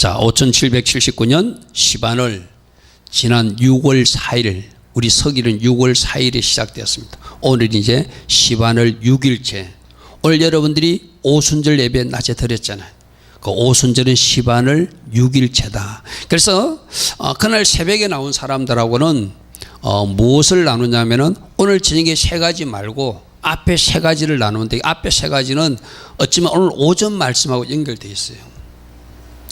자, 5779년 시반을 지난 6월 4일, 우리 서기는 6월 4일에 시작되었습니다. 오늘 이제 시반을 6일째. 오늘 여러분들이 오순절 예배 낮에 드렸잖아요. 그 오순절은 시반을 6일째다. 그래서 그날 새벽에 나온 사람들하고는 무엇을 나누냐면은 오늘 저녁에 세 가지 말고 앞에 세 가지를 나누는데, 앞에 세 가지는 어쩌면 오늘 오전 말씀하고 연결되어 있어요.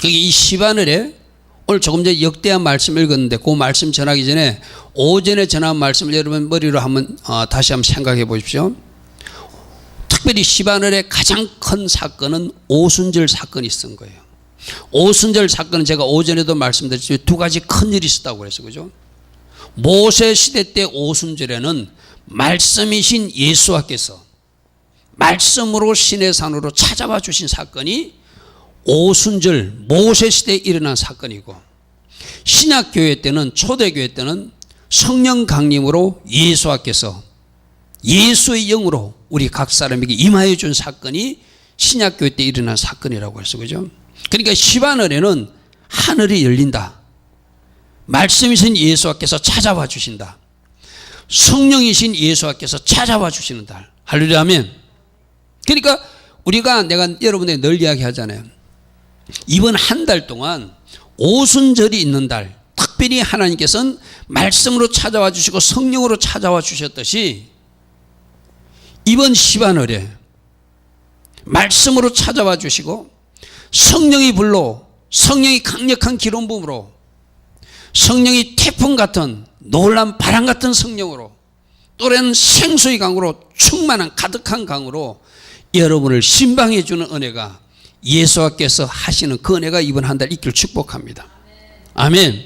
그게 이 시반을에 오늘 조금 전에 역대한 말씀 읽었는데, 그 말씀 전하기 전에 오전에 전한 말씀을 여러분 머리로 한번 다시 한번 생각해 보십시오. 특별히 시반을의 가장 큰 사건은 오순절 사건이 있었던 거예요. 오순절 사건은 제가 오전에도 말씀드렸지만 두 가지 큰 일이 있었다고 그랬어요. 그죠? 모세 시대 때 오순절에는 말씀이신 예수와께서 말씀으로 시내 산으로 찾아와 주신 사건이 오순절 모세 시대에 일어난 사건이고, 신약교회 때는, 초대교회 때는 성령 강림으로 예수와께서 예수의 영으로 우리 각 사람에게 임하여 준 사건이 신약교회 때 일어난 사건이라고 했어요. 그죠? 그러니까 시반월에는 하늘이 열린다. 말씀이신 예수와께서 찾아와 주신다. 성령이신 예수와께서 찾아와 주시는 달. 할렐루야 아멘. 그러니까 내가 여러분에게 늘 이야기하잖아요. 이번 한 달 동안 오순절이 있는 달, 특별히 하나님께서는 말씀으로 찾아와 주시고 성령으로 찾아와 주셨듯이 이번 시반월에 말씀으로 찾아와 주시고 성령의 불로, 성령의 강력한 기름 부음으로, 성령의 태풍 같은 놀란 바람 같은 성령으로, 또래는 생수의 강으로 충만한 가득한 강으로 여러분을 신방해 주는 은혜가, 예수께서 하시는 그 은혜가 이번 한 달 있기를 축복합니다. 아멘.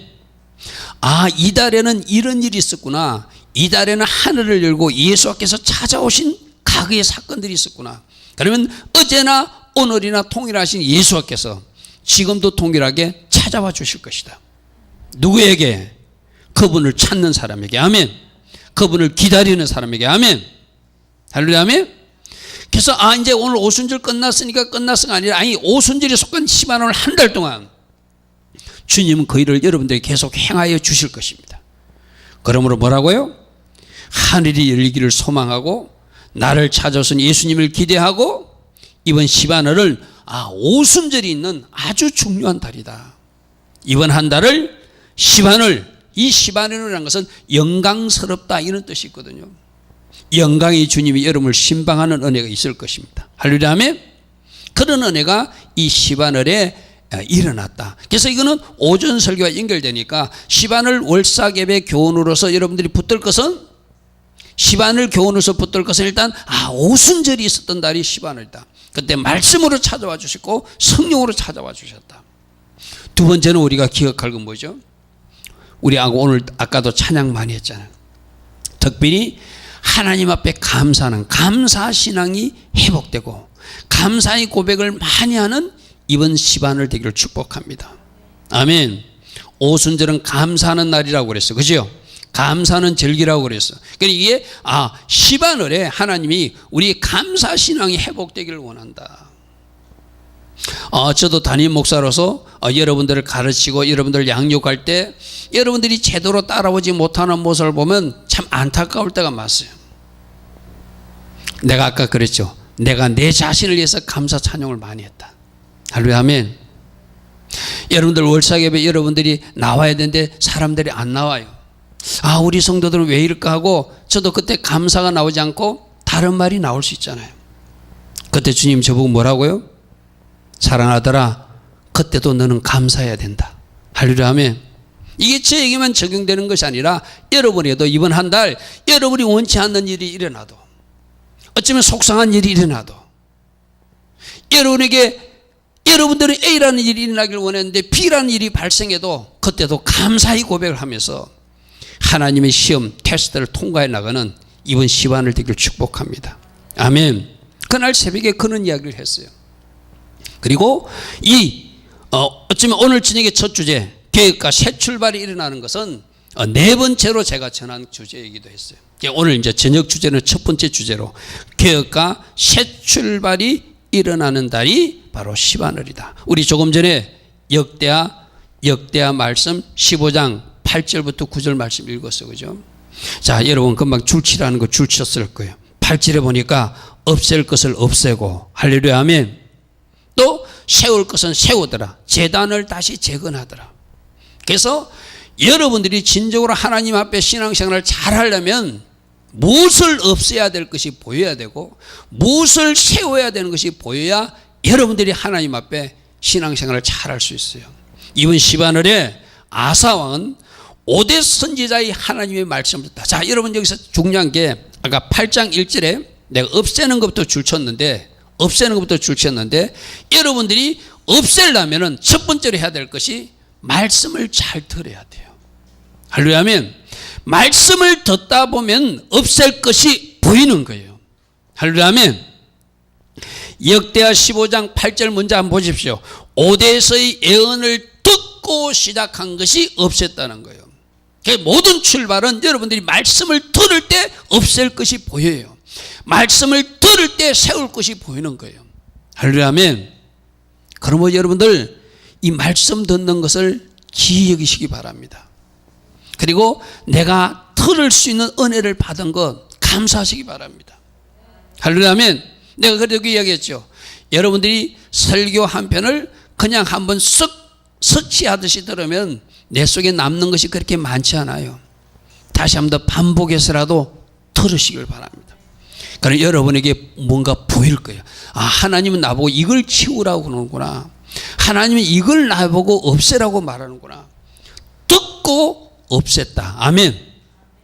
이 달에는 이런 일이 있었구나. 이 달에는 하늘을 열고 예수께서 찾아오신 과거의 사건들이 있었구나. 그러면 어제나 오늘이나 동일하신 예수께서 지금도 동일하게 찾아와 주실 것이다. 누구에게? 그분을 찾는 사람에게. 아멘. 그분을 기다리는 사람에게. 아멘. 할렐루야 아멘. 그래서 이제 오늘 오순절 끝났으니까 끝났어가 아니라, 오순절에 속한 시반을 한 달 동안 주님은 그 일을 여러분들에게 계속 행하여 주실 것입니다. 그러므로 뭐라고요? 하늘이 열리기를 소망하고 나를 찾아오신 예수님을 기대하고 이번 시반을 오순절이 있는 아주 중요한 달이다. 이번 한 달을 시반을, 이 시반이라는 것은 영광스럽다 이런 뜻이 있거든요. 영광의 주님이 여러분을 신방하는 은혜가 있을 것입니다. 할렐루야 아멘. 그런 은혜가 이 시반월에 일어났다. 그래서 이거는 오전 설교와 연결되니까 시반월 월삭예배 교훈으로서 여러분들이 붙들 것은, 시반월 교훈으로서 붙들 것은 일단 오순절이 있었던 달이 시반월이다. 그때 말씀으로 찾아와 주시고 성령으로 찾아와 주셨다. 두 번째는 우리가 기억할 건 뭐죠? 우리 오늘 아까도 찬양 많이 했잖아요. 특별히 하나님 앞에 감사하는 감사신앙이 회복되고 감사의 고백을 많이 하는 이번 시반월 되기를 축복합니다. 아멘. 오순절은 감사하는 날이라고 그랬어요. 그죠? 감사하는 절기라고 그랬어요. 그러니까 이게 시반월에 하나님이 우리 감사신앙이 회복되기를 원한다. 저도 담임 목사로서 여러분들을 가르치고 여러분들 양육할 때 여러분들이 제대로 따라오지 못하는 모습을 보면 참 안타까울 때가 많아요. 내가 아까 그랬죠. 내가 내 자신을 위해서 감사 찬양을 많이 했다. 할렐루야 아멘. 여러분들 월삭예배 여러분들이 나와야 되는데 사람들이 안 나와요. 우리 성도들은 왜 이럴까 하고 저도 그때 감사가 나오지 않고 다른 말이 나올 수 있잖아요. 그때 주님 저보고 뭐라고요? 사랑하더라, 그때도 너는 감사해야 된다. 할렐루야 아멘. 이게 저에게만 적용되는 것이 아니라 여러분에도 이번 한 달 여러분이 원치 않는 일이 일어나도, 어쩌면 속상한 일이 일어나도, 여러분들은 A라는 일이 일어나길 원했는데 B라는 일이 발생해도 그때도 감사의 고백을 하면서 하나님의 시험, 테스트를 통과해 나가는 이번 시반을 되길 축복합니다. 아멘. 그날 새벽에 그런 이야기를 했어요. 그리고 어쩌면 오늘 저녁의 첫 주제, 계획과 새 출발이 일어나는 것은 네 번째로 제가 전한 주제이기도 했어요. 오늘 이제 저녁 주제는 첫 번째 주제로 계획과 새 출발이 일어나는 달이 바로 시반월이다. 우리 조금 전에 역대하 말씀 15장 8절부터 9절 말씀 읽었어요. 그죠? 자, 여러분 금방 줄치라는 거 줄쳤을 거예요. 8절에 보니까 없앨 것을 없애고, 할렐루야, 아멘. 또 세울 것은 세우더라. 제단을 다시 재건하더라. 그래서 여러분들이 진정으로 하나님 앞에 신앙생활을 잘 하려면 무엇을 없애야 될 것이 보여야 되고 무엇을 세워야 되는 것이 보여야 여러분들이 하나님 앞에 신앙생활을 잘 할 수 있어요. 이번 시바늘에 아사왕은 5대 선지자의 하나님의 말씀을 듣다. 자, 여러분 여기서 중요한 게 아까 8장 1절에 내가 없애는 것부터 줄쳤는데 여러분들이 없애려면 첫 번째로 해야 될 것이 말씀을 잘 들어야 돼요. 할렐루야, 아멘. 말씀을 듣다 보면 없앨 것이 보이는 거예요. 할렐루야, 아멘. 역대하 15장 8절 먼저 한번 보십시오. 5대에서의 예언을 듣고 시작한 것이 없앴다는 거예요. 모든 출발은 여러분들이 말씀을 들을 때 없앨 것이 보여요. 말씀을 들을 때 세울 것이 보이는 거예요. 할렐루야, 아멘. 그러면 여러분들 이 말씀 듣는 것을 기이 여기시기 바랍니다. 그리고 내가 들을 수 있는 은혜를 받은 것 감사하시기 바랍니다. 할렐루야, 아멘. 내가 그래도 이야기했죠. 여러분들이 설교 한 편을 그냥 한번 쓱 서치하듯이 들으면 내 속에 남는 것이 그렇게 많지 않아요. 다시 한번 더 반복해서라도 들으시길 바랍니다. 그럼 여러분에게 뭔가 보일 거예요. 아, 하나님은 나보고 이걸 치우라고 그러는구나. 하나님은 이걸 나보고 없애라고 말하는구나. 듣고 없앴다. 아멘.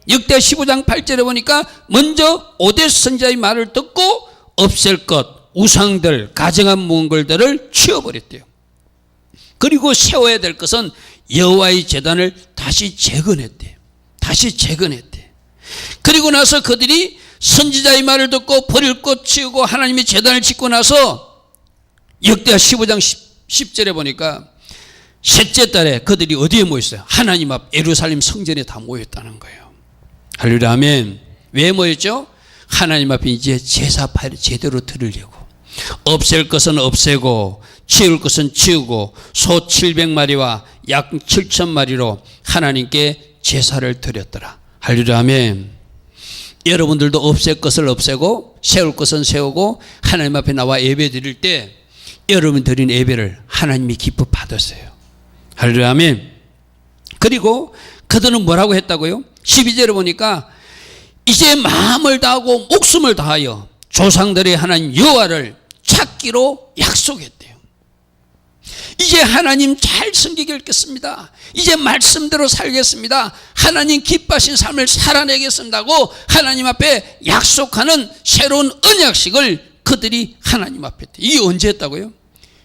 역대 15장 8절에 보니까 먼저 5대 선지자의 말을 듣고 없앨 것, 우상들, 가증한 몽골들을 치워버렸대요. 그리고 세워야 될 것은 여호와의 제단을 다시 재건했대요. 그리고 나서 그들이 선지자의 말을 듣고 버릴 것 치우고 하나님의 제단을 짓고 나서 역대하 15장 10절에 보니까 셋째 달에 그들이 어디에 모였어요? 하나님 앞 예루살렘 성전에 다 모였다는 거예요. 할렐루야, 아멘. 왜 모였죠? 하나님 앞에 이제 제사파를 제대로 드리려고. 없앨 것은 없애고 치울 것은 치우고 소 700마리와 약 7,000마리로 하나님께 제사를 드렸더라. 할렐루야, 아멘. 여러분들도 없앨 것을 없애고 세울 것은 세우고 하나님 앞에 나와 예배 드릴 때 여러분 드린 예배를 하나님이 기뻐 받으세요. 할렐루야, 아멘. 그리고 그들은 뭐라고 했다고요? 12절에 보니까 이제 마음을 다하고 목숨을 다하여 조상들의 하나님 여호와를 찾기로 약속했대요. 이제 하나님 잘 섬기게 읽겠습니다. 이제 말씀대로 살겠습니다. 하나님 기뻐하신 삶을 살아내겠습니다고 하나님 앞에 약속하는 새로운 언약식을 그들이 하나님 앞에 했대요. 이게 언제 했다고요?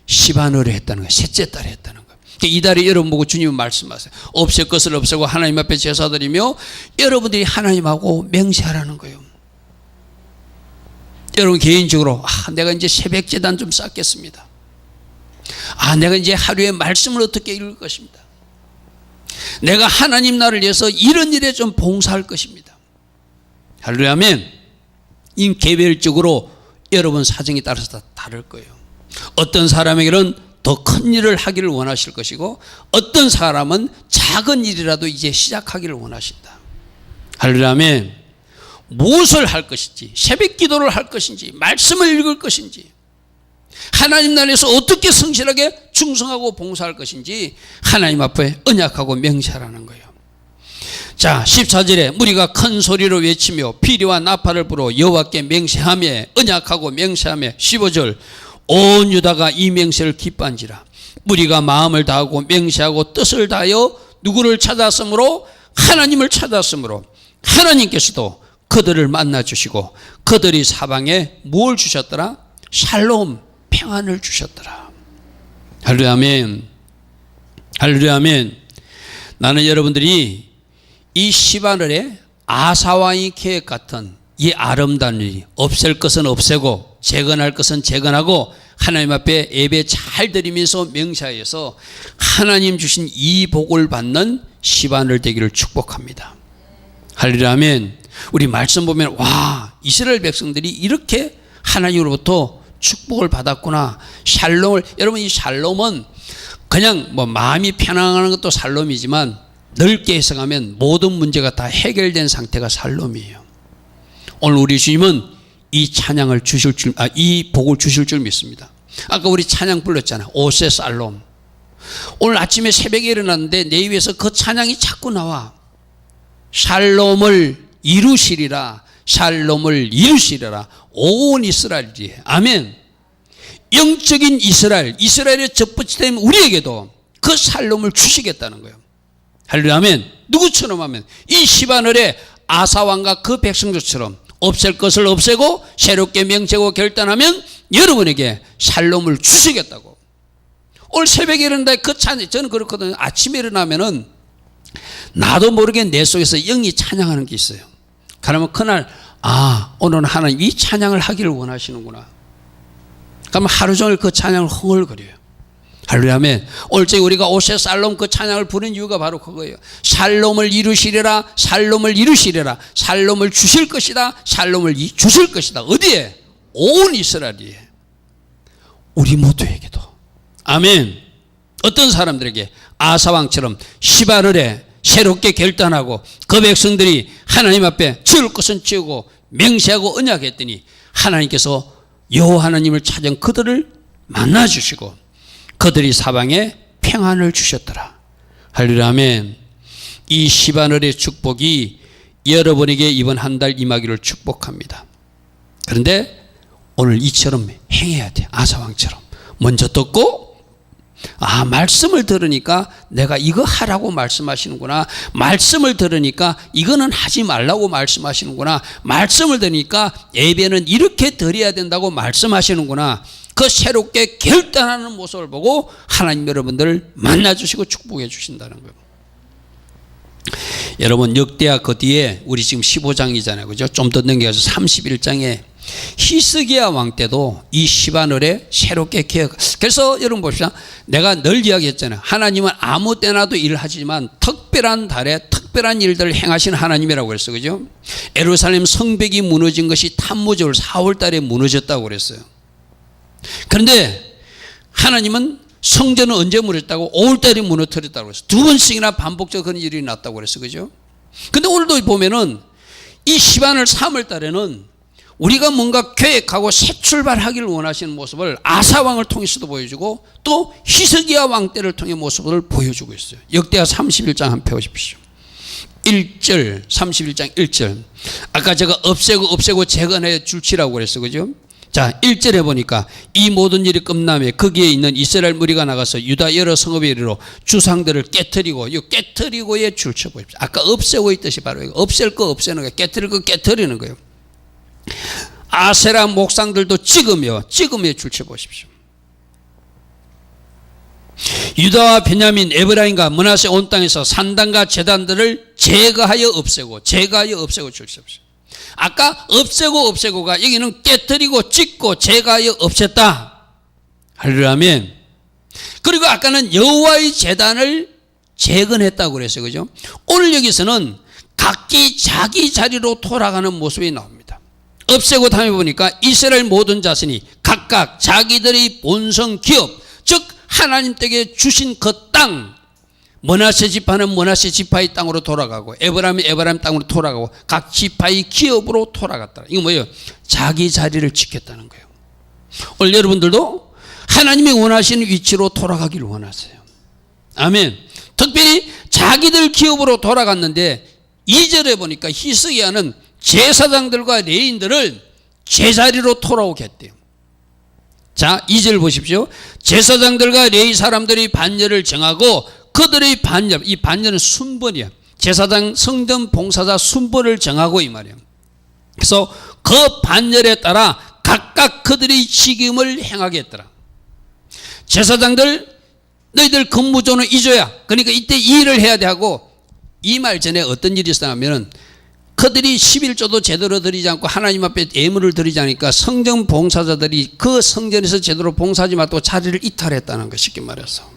시바늘에 했다는 거예요. 셋째 달에 했다는 거예요. 이달에 여러분 보고 주님은 말씀하세요. 없앨 것을 없애고 하나님 앞에 제사드리며 여러분들이 하나님하고 맹세하라는 거예요. 여러분 개인적으로 내가 이제 새벽 제단 좀 쌓겠습니다. 내가 이제 하루에 말씀을 어떻게 읽을 것입니다. 내가 하나님 나라를 위해서 이런 일에 좀 봉사할 것입니다. 할렐루야, 아멘. 이 개별적으로 여러분 사정에 따라서 다 다를 거예요. 어떤 사람에게는 더 큰 일을 하기를 원하실 것이고 어떤 사람은 작은 일이라도 이제 시작하기를 원하신다. 할렐루야, 아멘. 무엇을 할 것인지, 새벽 기도를 할 것인지, 말씀을 읽을 것인지, 하나님 나라에서 어떻게 성실하게 충성하고 봉사할 것인지 하나님 앞에 언약하고 맹세하라는 거예요. 자, 14절에 무리가 큰 소리로 외치며 피리와 나팔을 불어 여호와께 맹세하며 언약하고 맹세하며 15절 온 유다가 이 맹세를 기뻐한지라. 무리가 마음을 다하고 맹세하고 뜻을 다하여 누구를 찾았으므로 하나님을 찾았으므로 하나님께서도 그들을 만나주시고 그들이 사방에 뭘 주셨더라? 샬롬, 평안을 주셨더라. 할렐루야, 아멘. 할렐루야, 아멘. 나는 여러분들이 이 시바늘의 아사왕의 계획 같은 이 아름다운 일이 없앨 것은 없애고 재건할 것은 재건하고 하나님 앞에 예배 잘 드리면서 명사에서 하나님 주신 이 복을 받는 시바늘 되기를 축복합니다. 할렐루야, 아멘. 우리 말씀 보면 이스라엘 백성들이 이렇게 하나님으로부터 축복을 받았구나. 샬롬을, 여러분 이 샬롬은 그냥 뭐 마음이 편안한 것도 살롬이지만 넓게 해석하면 모든 문제가 다 해결된 상태가 살롬이에요. 오늘 우리 주님은 이 찬양을 주실 줄, 이 복을 주실 줄 믿습니다. 아까 우리 찬양 불렀잖아요. 오세 살롬. 오늘 아침에 새벽에 일어났는데 내 입에서 그 찬양이 자꾸 나와. 샬롬을 이루시리라. 샬롬을 이루시리라. 온 이스라엘이. 아멘. 영적인 이스라엘, 이스라엘의 젖붙이 우리에게도 그 샬롬을 주시겠다는 거예요. 할렐루야. 아멘. 누구처럼 하면 이 시바늘의 아사왕과 그 백성들처럼 없앨 것을 없애고 새롭게 명제고 결단하면 여러분에게 샬롬을 주시겠다고. 오늘 새벽에 일어난다 그 찬양, 저는 그렇거든요. 아침에 일어나면은 나도 모르게 내 속에서 영이 찬양하는 게 있어요. 그러면 그날 오늘은 하나님 이 찬양을 하기를 원하시는구나. 그러면 하루 종일 그 찬양을 흥얼거려요. 할렐루야. 아멘. 오늘 우리가 오세 살롬 그 찬양을 부른 이유가 바로 그거예요. 샬롬을 이루시리라. 샬롬을 이루시리라. 샬롬을 주실 것이다. 샬롬을 주실 것이다. 어디에? 온 이스라엘에. 우리 모두에게도. 아멘. 어떤 사람들에게? 아사왕처럼 시바늘에 새롭게 결단하고 그 백성들이 하나님 앞에 지을 것은 지우고 맹세하고 언약했더니 하나님께서 여호와 하나님을 찾은 그들을 만나주시고 그들이 사방에 평안을 주셨더라. 할렐루야. 아멘. 이 시바늘의 축복이 여러분에게 이번 한 달 임하기를 축복합니다. 그런데 오늘 이처럼 행해야 돼. 아사왕처럼 먼저 듣고 말씀을 들으니까 내가 이거 하라고 말씀하시는구나. 말씀을 들으니까 이거는 하지 말라고 말씀하시는구나. 말씀을 들으니까 예배는 이렇게 드려야 된다고 말씀하시는구나. 그 새롭게 결단하는 모습을 보고 하나님 여러분들을 만나주시고 축복해 주신다는 거예요. 여러분 역대하 그 뒤에 우리 지금 15장이잖아요. 그죠? 좀 더 넘겨서 31장에 히스기야 왕 때도 이 시바늘에 새롭게 개혁. 그래서 여러분 봅시다. 내가 늘 이야기했잖아요. 하나님은 아무 때나도 일을 하지만 특별한 달에 특별한 일들을 행하시는 하나님이라고 그랬어요. 그죠? 예루살렘 성벽이 무너진 것이 탐무절 4월 달에 무너졌다고 그랬어요. 그런데 하나님은 성전은 언제 무너졌다고? 5월 달에 무너뜨렸다고 그랬어요. 두 번씩이나 반복적으로 그런 일이 났다고 그랬어요. 그죠? 근데 오늘도 보면은 이 시바늘 3월 달에는 우리가 뭔가 계획하고 새 출발하기를 원하시는 모습을 아사왕을 통해서도 보여주고 또 히스기야 왕 때를 통해 모습을 보여주고 있어요. 역대하 31장 한번 펴보십시오. 1절 31장 1절 아까 제가 없애고 재건해 줄치라고 그랬어요. 그죠? 자 1절에 보니까 이 모든 일이 끝나며 거기에 있는 이스라엘 무리가 나가서 유다 여러 성읍에 이르러 주상들을 깨뜨리고 이 깨뜨리고의 줄쳐 보십시오. 아까 없애고 있듯이 바로 없앨 거 없애는 거예요. 깨뜨릴 거 깨뜨리는 거예요. 아세라 목상들도 찍으며 줄쳐 보십시오. 유다와 베냐민 에브라임과 므낫세 온 땅에서 산당과 제단들을 제거하여 없애고 줄쳐 보십시오. 아까 없애고가 여기는 깨뜨리고 찍고 제거하여 없앴다. 할렐루야. 아멘. 그리고 아까는 여호와의 제단을 재건했다고 그랬어요. 그죠? 오늘 여기서는 각기 자기 자리로 돌아가는 모습이 나옵니다. 없애고 다음에 보니까 이스라엘 모든 자손이 각각 자기들의 본성 기업, 즉 하나님 댁에 주신 그 땅, 므낫세 지파는 므낫세 지파의 땅으로 돌아가고 에브라임이 에브라임 땅으로 돌아가고 각 지파의 기업으로 돌아갔다. 이거 뭐예요? 자기 자리를 지켰다는 거예요. 오늘 여러분들도 하나님이 원하시는 위치로 돌아가기를 원하세요. 아멘. 특별히 자기들 기업으로 돌아갔는데 2절에 보니까 히스기야는 제사장들과 레위인들을 제자리로 돌아오게 했대요. 자 2절 보십시오. 제사장들과 레위 사람들이 반열을 정하고 그들의 반열, 이 반열은 순번이야. 제사장 성전 봉사자 순번을 정하고 이 말이에요. 그래서 그 반열에 따라 각각 그들의 직임을 행하게 했더라. 제사장들 너희들 근무조는 잊어야. 그러니까 이때 이 일을 해야 돼 하고 이 말 전에 어떤 일이 있었냐면은 그들이 11조도 제대로 드리지 않고 하나님 앞에 예물을 드리지 않으니까 성전 봉사자들이 그 성전에서 제대로 봉사하지 못하고 자리를 이탈했다는 거 쉽게 말해서.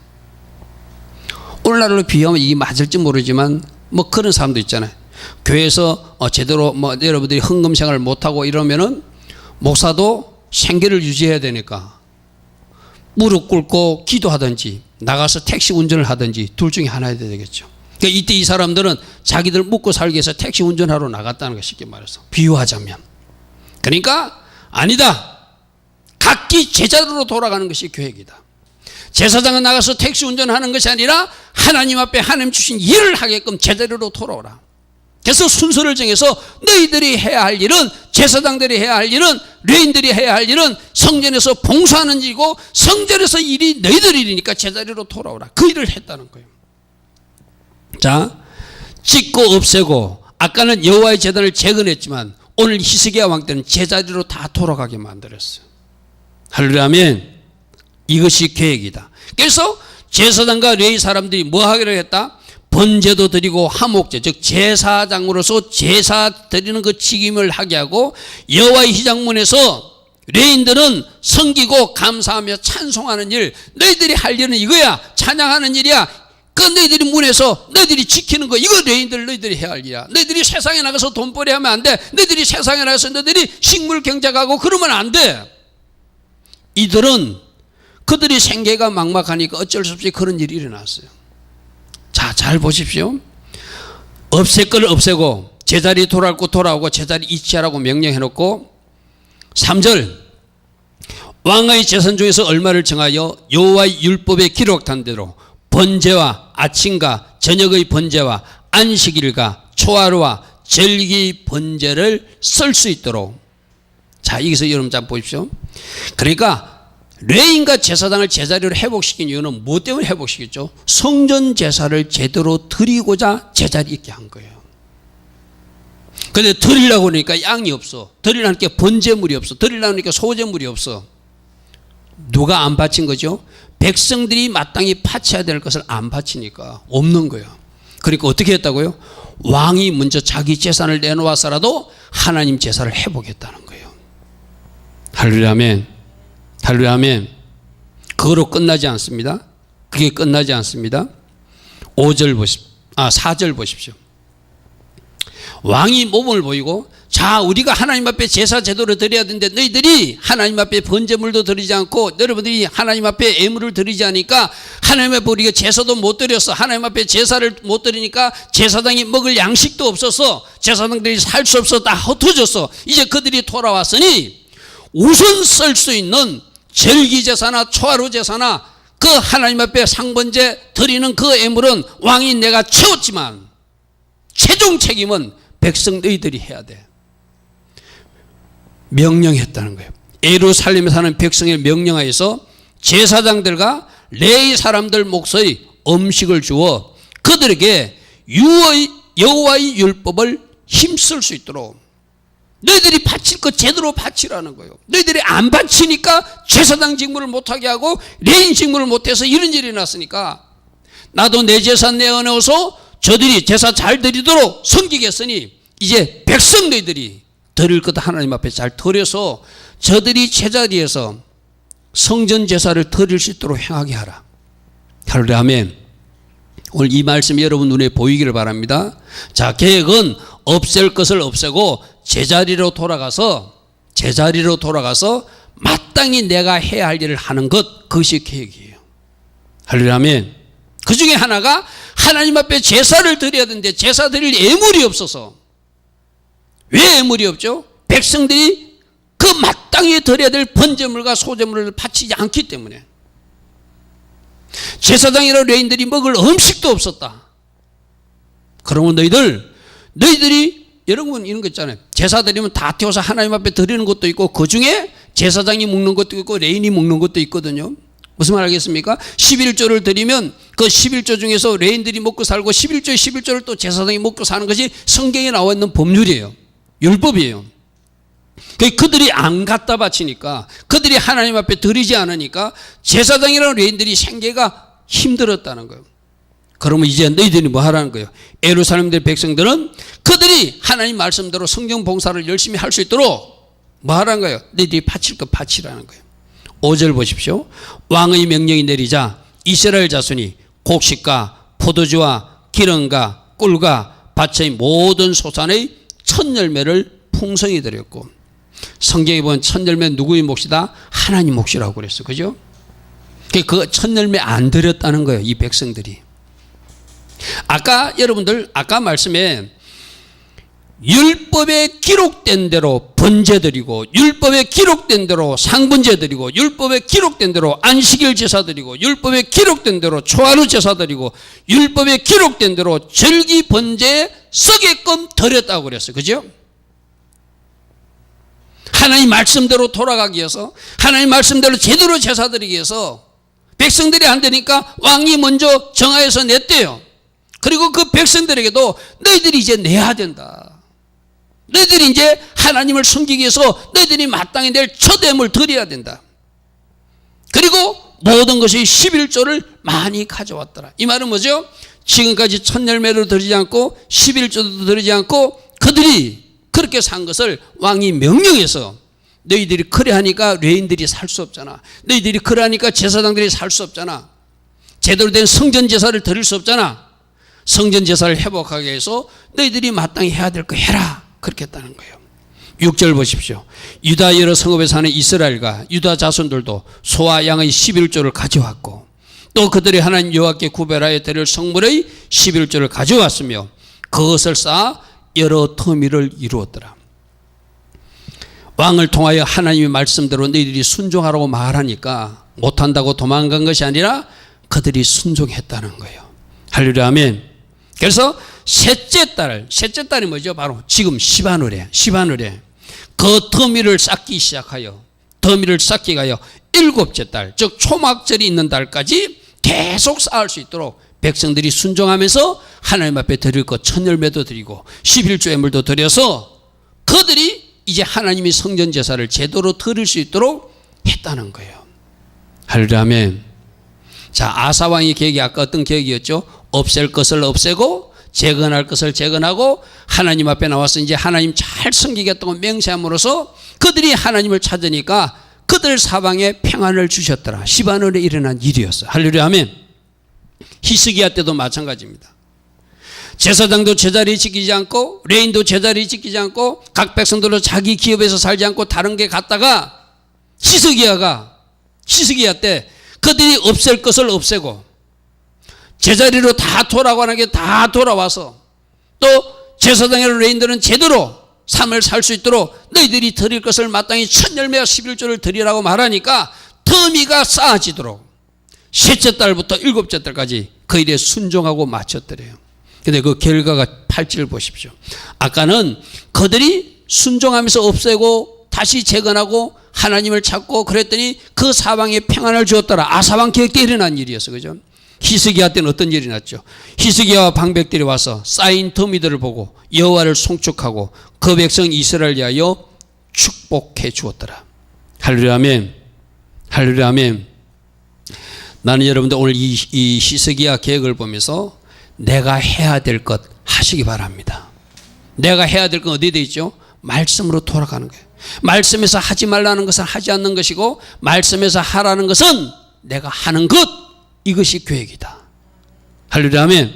오늘날로 비하면 이게 맞을지 모르지만 뭐 그런 사람도 있잖아요. 교회에서 제대로 뭐 여러분들이 헌금 생활을 못하고 이러면은 목사도 생계를 유지해야 되니까 무릎 꿇고 기도하든지 나가서 택시 운전을 하든지 둘 중에 하나 해야 되겠죠. 그러니까 이때 이 사람들은 자기들 먹고 살기 위해서 택시 운전하러 나갔다는 거, 쉽게 말해서 비유하자면. 그러니까 아니다, 각기 제자리로 돌아가는 것이 계획이다. 제사장은 나가서 택시 운전하는 것이 아니라 하나님 앞에 하나님 주신 일을 하게끔 제자리로 돌아오라. 그래서 순서를 정해서 너희들이 해야 할 일은, 제사장들이 해야 할 일은, 레인들이 해야 할 일은 성전에서 봉사하는 일이고, 성전에서 일이 너희들 일이니까 제자리로 돌아오라. 그 일을 했다는 거예요. 자, 찢고 없애고, 아까는 여호와의 제단을 재건했지만 오늘 히스기야 왕 때는 제자리로 다 돌아가게 만들었어요. 할렐루야, 아멘. 이것이 계획이다. 그래서 제사장과 레위 사람들이 뭐 하기로 했다? 번제도 드리고 화목제, 즉 제사장으로서 제사 드리는 그 직임을 하게 하고, 여호와의 희장문에서 레인들은 섬기고 감사하며 찬송하는 일, 너희들이 할 일은 이거야. 찬양하는 일이야. 그 너희들이 문에서 너희들이 지키는 거, 이거 레인들 너희들이 해야 할 일이야. 너희들이 세상에 나가서 돈벌이 하면 안 돼. 너희들이 세상에 나가서 너희들이 식물 경작하고 그러면 안 돼. 이들은 그들이 생계가 막막하니까 어쩔 수 없이 그런 일이 일어났어요. 자, 잘 보십시오. 없앨 걸 없애고 제자리 돌아올 거 돌아오고 제자리 이치하라고 명령해놓고, 3절 왕의 제선 중에서 얼마를 정하여 여호와의 율법에 기록한 대로 번제와 아침과 저녁의 번제와 안식일과 초하루와 절기 번제를 쓸 수 있도록. 자, 여기서 여러분 잘 보십시오. 그러니까 레인과 제사장을 제자리로 회복시킨 이유는 뭐 때문에 회복시켰죠? 성전 제사를 제대로 드리고자 제자리 있게 한 거예요. 그런데 드리려고 그러니까 양이 없어. 드리려고 하니까 번제물이 없어. 드리려고 하니까 소제물이 없어. 누가 안 바친 거죠? 백성들이 마땅히 바쳐야 될 것을 안 바치니까 없는 거예요. 그러니까 어떻게 했다고요? 왕이 먼저 자기 재산을 내놓아서라도 하나님 제사를 회복했다는 거예요. 할렐루야, 아멘. 할렐루야, 아멘. 그거로 끝나지 않습니다. 그게 끝나지 않습니다. 4절 보십시오. 왕이 모범을 보이고, 자, 우리가 하나님 앞에 제사 제도를 드려야 되는데 너희들이 하나님 앞에 번제물도 드리지 않고 여러분들이 하나님 앞에 예물을 드리지 않으니까 하나님 앞에 우리가 제사도 못 드렸어. 하나님 앞에 제사를 못 드리니까 제사장이 먹을 양식도 없어서 제사장들이 살 수 없어 다 흩어졌어. 이제 그들이 돌아왔으니 우선 쓸 수 있는 절기 제사나 초하루 제사나 그 하나님 앞에 상번제 드리는 그 예물은 왕이 내가 채웠지만 최종 책임은 백성 너희들이 해야 돼. 명령했다는 거예요. 예루살렘에 사는 백성의 명령하에서 제사장들과 레위 사람들 몫의 음식을 주어 그들에게 여호와의 율법을 힘쓸 수 있도록 너희들이 바칠 것 제대로 바치라는 거예요. 너희들이 안 바치니까 제사장 직무를 못하게 하고 레인 직무를 못해서 이런 일이 났으니까 나도 내 재산 내어놓아서 저들이 제사 잘 드리도록 섬기겠으니 이제 백성 너희들이 드릴 것 하나님 앞에 잘 드려서 저들이 제자리에서 성전 제사를 드릴 수 있도록 행하게 하라. 할렐루야, 아멘. 오늘 이 말씀이 여러분 눈에 보이기를 바랍니다. 자, 계획은 없앨 것을 없애고 제자리로 돌아가서 마땅히 내가 해야 할 일을 하는 것, 그것이 계획이에요. 할렐루야, 아멘. 그 중에 하나가 하나님 앞에 제사를 드려야 되는데 제사 드릴 예물이 없어서. 왜 예물이 없죠? 백성들이 그 마땅히 드려야 될 번제물과 소제물을 바치지 않기 때문에. 제사장이나 레인들이 먹을 음식도 없었다. 그러면 너희들이 여러분 이런 거 있잖아요. 제사 드리면 다 태워서 하나님 앞에 드리는 것도 있고 그 중에 제사장이 먹는 것도 있고 레인이 먹는 것도 있거든요. 무슨 말 알겠습니까? 11조를 드리면 그 11조 중에서 레인들이 먹고 살고 11조를 또 제사장이 먹고 사는 것이 성경에 나와 있는 법률이에요. 율법이에요. 그들이 안 갖다 바치니까, 그들이 하나님 앞에 드리지 않으니까 제사장이라는 레인들이 생계가 힘들었다는 거예요. 그러면 이제 너희들이 뭐 하라는 거예요? 예루살렘 백성들은 그들이 하나님 말씀대로 성경 봉사를 열심히 할 수 있도록 뭐 하라는 거예요? 너희들이 바칠 것 바치라는 거예요. 5절 보십시오. 왕의 명령이 내리자 이스라엘 자손이 곡식과 포도주와 기름과 꿀과 밭의 모든 소산의 첫 열매를 풍성히 드렸고, 성경에 보면 첫 열매 누구의 몫이다? 하나님 몫이라고 그랬어. 그죠? 그 첫 열매 안 드렸다는 거예요, 이 백성들이. 아까 여러분들 아까 말씀에 율법에 기록된 대로 번제 드리고, 율법에 기록된 대로 상분제 드리고, 율법에 기록된 대로 안식일 제사 드리고, 율법에 기록된 대로 초하루 제사 드리고, 율법에 기록된 대로 절기 번제에 쓰게끔 드렸다고 그랬어요. 그죠? 하나님 말씀대로 돌아가기 위해서, 하나님 말씀대로 제대로 제사 드리기 위해서 백성들이 안 되니까 왕이 먼저 정하여서 냈대요. 그리고 그 백성들에게도 너희들이 이제 내야 된다. 너희들이 이제 하나님을 섬기기 위해서 너희들이 마땅히 낼 첫앰을 드려야 된다. 그리고 모든 것이 11조를 많이 가져왔더라. 이 말은 뭐죠? 지금까지 첫 열매를 드리지 않고 11조도 드리지 않고 그들이 그렇게 산 것을 왕이 명령해서, 너희들이 그래 하니까 레인들이 살 수 없잖아. 너희들이 그래 하니까 제사장들이 살 수 없잖아. 제대로 된 성전 제사를 드릴 수 없잖아. 성전 제사를 회복하게 해서 너희들이 마땅히 해야 될 거 해라. 그렇게 했다는 거예요. 6절 보십시오. 유다 여러 성읍에 사는 이스라엘과 유다 자손들도 소와 양의 11조를 가져왔고, 또 그들이 하나님 여호와께 구별하여 드릴 성물의 11조를 가져왔으며 그것을 쌓아 여러 터미를 이루었더라. 왕을 통하여 하나님의 말씀대로 너희들이 순종하라고 말하니까 못한다고 도망간 것이 아니라 그들이 순종했다는 거예요. 할렐루야, 아멘. 그래서 셋째 달이 뭐죠? 바로 지금 시바누레 그 더미를 쌓기 시작하여, 더미를 쌓기 가여 7째 달, 즉 초막절이 있는 달까지 계속 쌓을 수 있도록 백성들이 순종하면서 하나님 앞에 드릴 것 첫 열매도 드리고 11조 예물도 드려서 그들이 이제 하나님이 성전 제사를 제대로 드릴 수 있도록 했다는 거예요. 할렐루야, 아멘. 자, 아사 왕의 계획이 아까 어떤 계획이었죠? 없앨 것을 없애고 재건할 것을 재건하고 하나님 앞에 나와서 이제 하나님 잘 섬기겠다고 맹세함으로써 그들이 하나님을 찾으니까 그들 사방에 평안을 주셨더라. 시바논에 일어난 일이었어요. 할렐루야, 아멘. 히스기야 때도 마찬가지입니다. 제사장도 제자리 지키지 않고, 레인도 제자리 지키지 않고, 각 백성들도 자기 기업에서 살지 않고 다른 게 갔다가 히스기야 때 그들이 없앨 것을 없애고 제자리로 다 돌아가는 게 다 돌아와서, 또 제사장의 레인들은 제대로 삶을 살 수 있도록 너희들이 드릴 것을 마땅히 첫 열매와 11조를 드리라고 말하니까 더미가 쌓아지도록 셋째 달부터 7째 달까지 그 일에 순종하고 마쳤더래요. 근데 그 결과가 8절 보십시오. 아까는 그들이 순종하면서 없애고 다시 재건하고 하나님을 찾고 그랬더니 그 사방에 평안을 주었더라. 아사왕 계획 때 일어난 일이었어. 그죠? 히스기야 때는 어떤 일이 났죠? 히스기야와 방백들이 와서 쌓인 더미들을 보고 여호와를 송축하고 그 백성 이스라엘을 위하여 축복해 주었더라. 할렐루야, 아멘. 할렐루야, 아멘. 나는 여러분들 오늘 이 히스기야 계획을 보면서 내가 해야 될 것 하시기 바랍니다. 내가 해야 될 건 어디에 되어 있죠? 말씀으로 돌아가는 거예요. 말씀에서 하지 말라는 것은 하지 않는 것이고, 말씀에서 하라는 것은 내가 하는 것, 이것이 계획이다. 할렐루야, 아멘.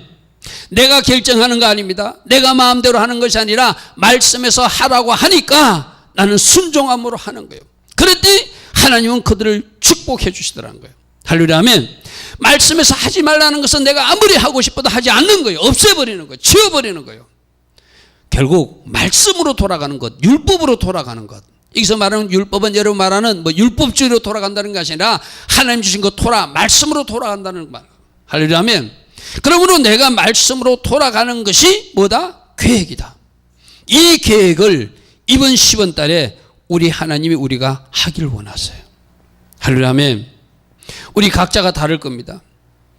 내가 결정하는 거 아닙니다. 내가 마음대로 하는 것이 아니라 말씀에서 하라고 하니까 나는 순종함으로 하는 거예요. 그랬더니 하나님은 그들을 축복해 주시더라는 거예요. 할렐루야, 아멘. 말씀에서 하지 말라는 것은 내가 아무리 하고 싶어도 하지 않는 거예요. 없애버리는 거예요. 지워버리는 거예요. 결국 말씀으로 돌아가는 것, 율법으로 돌아가는 것. 여기서 말하는 율법은 여러분 말하는 율법주의로 돌아간다는 것이 아니라 하나님 주신 것 말씀으로 돌아간다는 말. 할렐루야, 아멘. 그러므로 내가 말씀으로 돌아가는 것이 뭐다? 계획이다. 이 계획을 이번 10원 달에 우리 하나님이 우리가 하길 원하세요. 할렐루야, 아멘. 우리 각자가 다를 겁니다.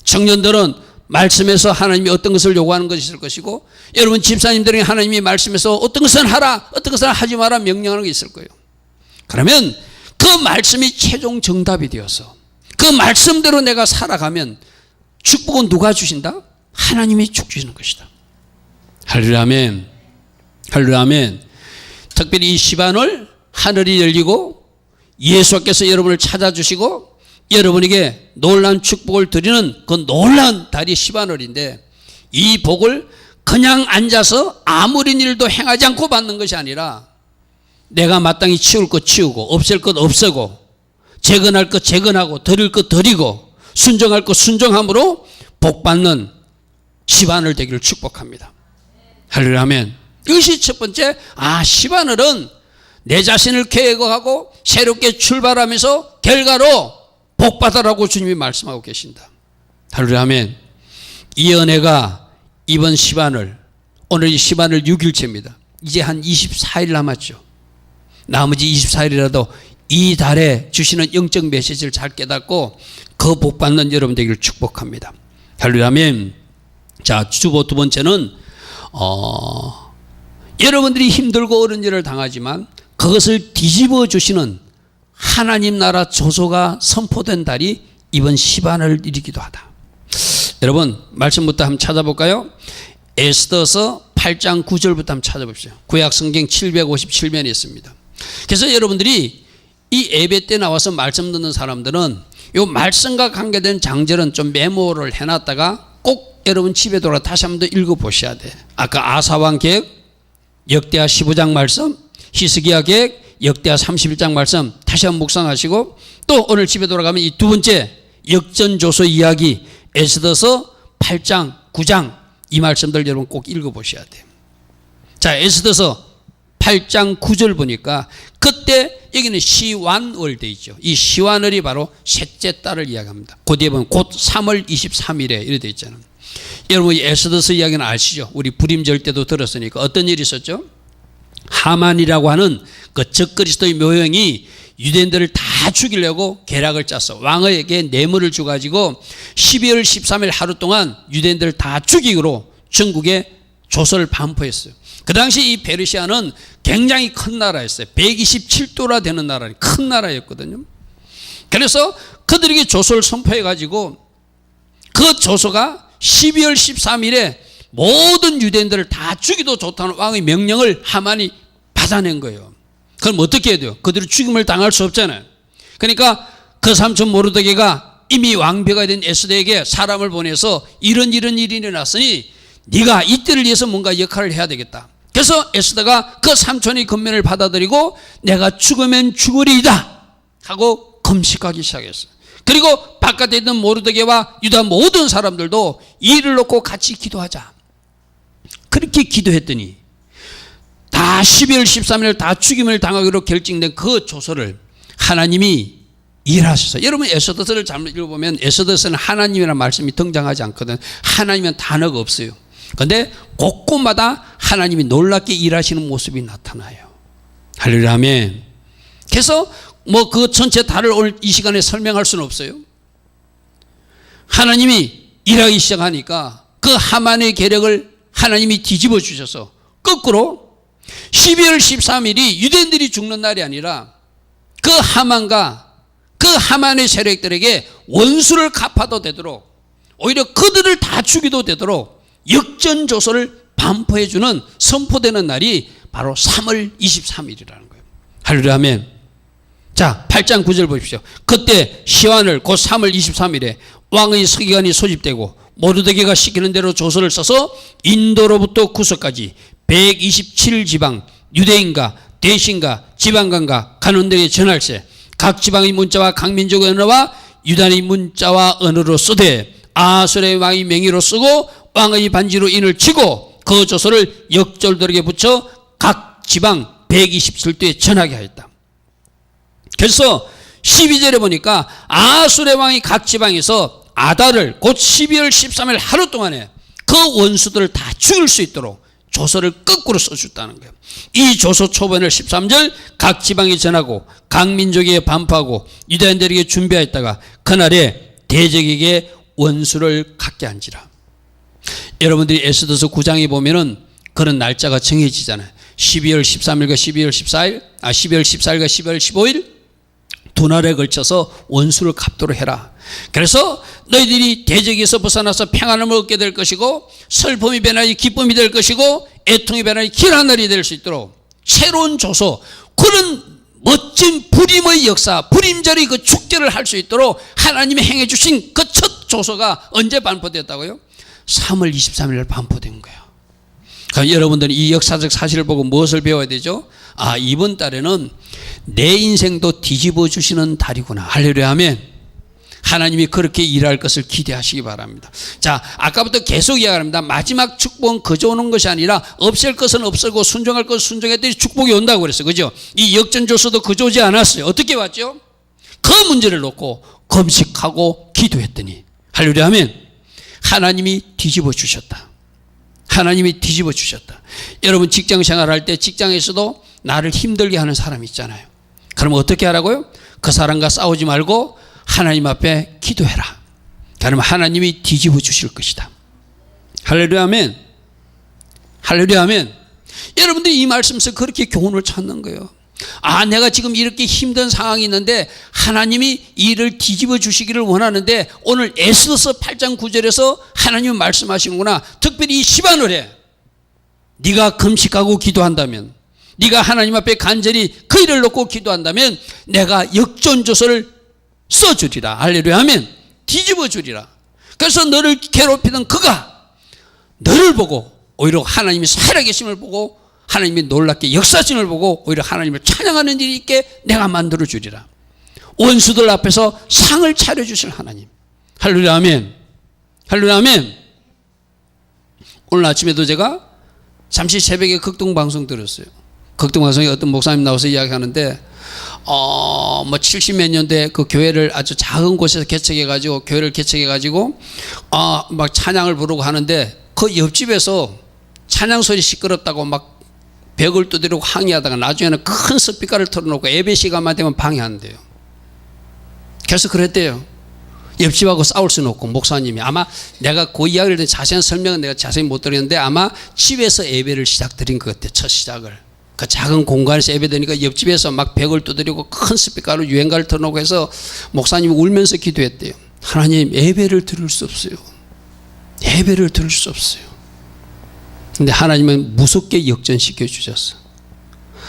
청년들은 말씀에서 하나님이 어떤 것을 요구하는 것이 있을 것이고, 여러분 집사님들이 하나님이 말씀에서 어떤 것은 하라, 어떤 것은 하지 마라 명령하는 게 있을 거예요. 그러면 그 말씀이 최종 정답이 되어서 그 말씀대로 내가 살아가면 축복은 누가 주신다? 하나님이 주시는 것이다. 할렐루야, 아멘. 할렐루야, 아멘. 특별히 이 시반을 하늘이 열리고 예수께서 여러분을 찾아주시고 여러분에게 놀라운 축복을 드리는 그 놀라운 달이 시바놀인데, 이 복을 그냥 앉아서 아무리 일도 행하지 않고 받는 것이 아니라 내가 마땅히 치울 것 치우고 없앨 것 없애고 재건할 것 재건하고 드릴 것 드리고 순종할 것 순종함으로 복받는 시바늘 되기를 축복합니다. 할렐루야 아멘. 이것이 첫 번째, 시바늘은 내 자신을 계획하고 새롭게 출발하면서 결과로 복받아라고 주님이 말씀하고 계신다. 할렐루야 아멘. 이 은혜가 이번 시바늘, 오늘이 시바늘 6일째입니다. 이제 한 24일 남았죠. 나머지 24일이라도 이 달에 주시는 영적 메시지를 잘 깨닫고 그 복받는 여러분 되기를 축복합니다. 할렐루야 아멘. 자, 주보 두 번째는 여러분들이 힘들고 어려운 일을 당하지만 그것을 뒤집어 주시는 하나님 나라 조소가 선포된 달이 이번 시바늘이기도 하다. 여러분 말씀부터 한번 찾아볼까요? 에스더서 8장 9절부터 한번 찾아봅시다. 구약 성경 757면에 있습니다. 그래서 여러분들이 이 예배 때 나와서 말씀 듣는 사람들은 이 말씀과 관계된 장절은 좀 메모를 해놨다가 꼭 여러분 집에 돌아 다시 한번 더 읽어보셔야 돼. 아까 아사왕 계획, 역대하 15장 말씀, 히스기야 계획, 역대하 31장 말씀 다시 한번 묵상하시고 또 오늘 집에 돌아가면 이 두 번째 역전조서 이야기 에스더서 8장 9장 이 말씀들 여러분 꼭 읽어보셔야 돼요. 자, 에스더서 8장 9절 보니까 그때 여기는 시완월 돼 있죠. 이 시완월이 바로 셋째 달을 이야기합니다. 그 뒤에 보면 곧 3월 23일에 이렇게 돼 있잖아요. 여러분 이 에스더서 이야기는 아시죠? 우리 불임절 때도 들었으니까 어떤 일이 있었죠? 하만이라고 하는 그 적그리스도의 묘형이 유대인들을 다 죽이려고 계략을 짰어. 왕에게 뇌물을 줘가지고 12월 13일 하루 동안 유대인들을 다 죽이기로 전국에 조서를 반포했어요. 그 당시 이 페르시아는 굉장히 큰 나라였어요. 127도나 되는 나라, 큰 나라였거든요. 그래서 그들에게 조서를 선포해가지고 그 조서가 12월 13일에 모든 유대인들을 다 죽이도 좋다는 왕의 명령을 하만이 받아낸 거예요. 그럼 어떻게 해야 돼요? 그들이 죽임을 당할 수 없잖아요. 그러니까 그 삼촌 모르드게가 이미 왕비가 된 에스더에게 사람을 보내서 이런 일이 일어났으니 네가 이때를 위해서 뭔가 역할을 해야 되겠다. 그래서 에스더가 그 삼촌의 권면을 받아들이고 내가 죽으면 죽으리이다 하고 금식하기 시작했어요. 그리고 바깥에 있는 모르드게와 유다 모든 사람들도 이 일을 놓고 같이 기도하자. 그렇게 기도했더니 다 12월 13일 다 죽임을 당하기로 결정된 그 조서를 하나님이 일하셔서, 여러분 에스더서를 잘못 읽어보면 에스더서는 하나님이라는 말씀이 등장하지 않거든. 하나님은 단어가 없어요. 그런데 곳곳마다 하나님이 놀랍게 일하시는 모습이 나타나요. 할렐루야 아멘. 그래서 뭐 그 전체 달을 오늘 이 시간에 설명할 수는 없어요. 하나님이 일하기 시작하니까 그 하만의 계략을 하나님이 뒤집어 주셔서 거꾸로 12월 13일이 유대인들이 죽는 날이 아니라 그 하만과 그 하만의 세력들에게 원수를 갚아도 되도록, 오히려 그들을 다 죽이도 되도록 역전조서를 반포해 주는, 선포되는 날이 바로 3월 23일이라는 거예요. 할렐루야 아멘. 자, 8장 9절 보십시오. 그때 시완을 곧 3월 23일에 왕의 서기관이 소집되고 모르드게가 시키는 대로 조서를 써서 인도로부터 구서까지 127지방 유대인과 대신과 지방관과 간원들에게 전할세. 각 지방의 문자와 각 민족의 언어와 유다의 문자와 언어로 쓰되 아수르의 왕의 명의로 쓰고 왕의 반지로 인을 치고 그 조서를 역졸들에게 붙여 각 지방 127도에 전하게 하였다. 그래서 12절에 보니까 아수르의 왕이 각 지방에서 아달을 곧 12월 13일 하루 동안에 그 원수들을 다 죽일 수 있도록 조서를 거꾸로 써줬다는 거예요. 이 조서 초본을 13절 각 지방에 전하고 각 민족에게 반포하고 유다인들에게 준비하였다가 그날에 대적에게 원수를 갖게 한지라. 여러분들이 에스더서 9장에 보면은 그런 날짜가 정해지잖아요. 12월 13일과 12월 14일, 12월 14일과 12월 15일 두 날에 걸쳐서 원수를 갚도록 해라. 그래서 너희들이 대적에서 벗어나서 평안을 얻게 될 것이고 슬픔이 변하여 기쁨이 될 것이고 애통이 변하여 길한 날이 될 수 있도록 새로운 조서, 그런 멋진 불임의 역사, 불임절의 그 축제를 할 수 있도록 하나님이 행해 주신 그 첫 조서가 언제 반포되었다고요? 3월 23일 반포된 거예요. 그럼 여러분들이 이 역사적 사실을 보고 무엇을 배워야 되죠? 이번 달에는 내 인생도 뒤집어 주시는 달이구나. 할렐루야 아멘. 하나님이 그렇게 일할 것을 기대하시기 바랍니다. 자, 아까부터 계속 이야기합니다. 마지막 축복은 그저 오는 것이 아니라 없앨 것은 없애고 순종할 것은 순종했더니 축복이 온다고 그랬어요. 그죠? 이 역전조서도 그저 오지 않았어요. 어떻게 왔죠? 그 문제를 놓고 금식하고 기도했더니 할렐루야 아멘. 하나님이 뒤집어 주셨다. 하나님이 뒤집어 주셨다. 여러분 직장 생활할 때 직장에서도 나를 힘들게 하는 사람이 있잖아요. 그럼 어떻게 하라고요? 그 사람과 싸우지 말고 하나님 앞에 기도해라. 그러면 하나님이 뒤집어 주실 것이다. 할렐루야 아멘. 할렐루야 아멘. 여러분들이 이 말씀에서 그렇게 교훈을 찾는 거예요. 아, 내가 지금 이렇게 힘든 상황이 있는데 하나님이 이를 뒤집어 주시기를 원하는데 오늘 에스더서 8장 9절에서 하나님은 말씀하시는구나. 특별히 이 시바노래 네가 금식하고 기도한다면, 네가 하나님 앞에 간절히 그 일을 놓고 기도한다면 내가 역전조서를 써주리라. 할렐루야 아멘. 뒤집어 주리라. 그래서 너를 괴롭히던 그가 너를 보고 오히려 하나님이 살아계심을 보고 하나님이 놀랍게 역사심을 보고 오히려 하나님을 찬양하는 일이 있게 내가 만들어 주리라. 원수들 앞에서 상을 차려주실 하나님. 할렐루야 아멘. 할렐루야 아멘. 오늘 아침에도 제가 잠시 새벽에 극동방송 들었어요. 극동방송에 어떤 목사님 나와서 이야기하는데 뭐 70몇 년대 그 교회를 아주 작은 곳에서 개척해가지고 교회를 개척해가지고 막 찬양을 부르고 하는데 그 옆집에서 찬양 소리 시끄럽다고 막 벽을 두드리고 항의하다가 나중에는 큰 스피커를 틀어놓고 예배 시간만 되면 방해한대요. 그래서 그랬대요. 옆집하고 싸울 수는 없고 목사님이 아마 내가 그 이야기를 자세한 설명은 내가 자세히 못 드렸는데 아마 집에서 예배를 시작드린 것 같아요. 첫 시작을. 그 작은 공간에서 예배드리니까 옆집에서 막 벽을 두드리고 큰 스피커로 유행가를 틀어놓고 해서 목사님이 울면서 기도했대요. 하나님 예배를 들을 수 없어요. 예배를 들을 수 없어요. 근데 하나님은 무섭게 역전시켜 주셨어.